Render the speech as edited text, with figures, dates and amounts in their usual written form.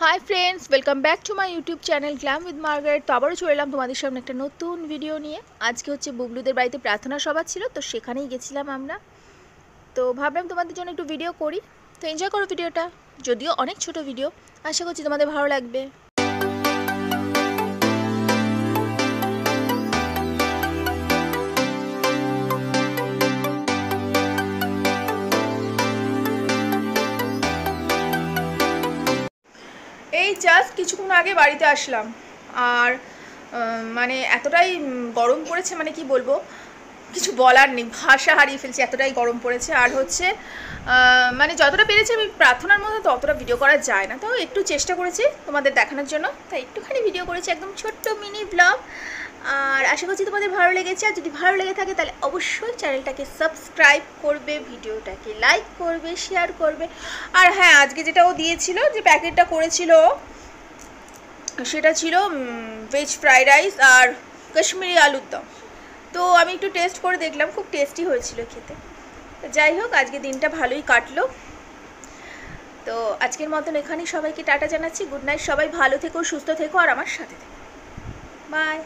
Hi friends, welcome back to my YouTube channel glam with Margaret. তো আবারও চলে এলাম তোমাদের সামনে একটা নতুন ভিডিও নিয়ে। আজকে হচ্ছে বুবলুদের বাড়িতে প্রার্থনা সভা ছিল, তো সেখানেই গেছিলাম আমরা। তো ভাবলাম তোমাদের জন্য একটু ভিডিও করি। তো এনজয় করো ভিডিওটা, যদিও অনেক ছোট ভিডিও, আশা করছি তোমাদের ভালো লাগবে। এই জাস্ট কিছুক্ষণ আগে বাড়িতে আসলাম, আর মানে এতটাই গরম পড়েছে, মানে কি বলবো, কিছু বলার নেই, ভাষা হারিয়ে ফেলছি, এতটাই গরম পড়েছে। আর হচ্ছে মানে যতটা পেরেছি আমি প্রার্থনার মধ্যে ততটা ভিডিও করা যায় না, তাও একটু চেষ্টা করেছি তোমাদের দেখানোর জন্য, তাই একটুখানি ভিডিও করেছি, একদম ছোট্ট মিনি ব্লগ। আর আশা করছি তোমাদের ভালো লেগেছে, আর যদি ভালো লেগে থাকে তাহলে অবশ্যই চ্যানেলটাকে সাবস্ক্রাইব করবে, ভিডিওটাকে লাইক করবে, শেয়ার করবে। আর হ্যাঁ, আজকে যেটা ও দিয়েছিল, যে প্যাকেটটা করেছিল, সেটা ছিল ভেজ ফ্রাইড রাইস আর কাশ্মীরি আলুর দম। তো আমি একটু টেস্ট করে দেখলাম, খুব টেস্টি হয়েছিল খেতে। তো যাই হোক, আজকে দিনটা ভালোই কাটলো। তো আজকের মতন এখানেই সবাইকে টাটা জানাচ্ছি, গুড নাইট, সবাই ভালো থেকো, সুস্থ থেকো, আর আমার সাথে থেকো, বাই।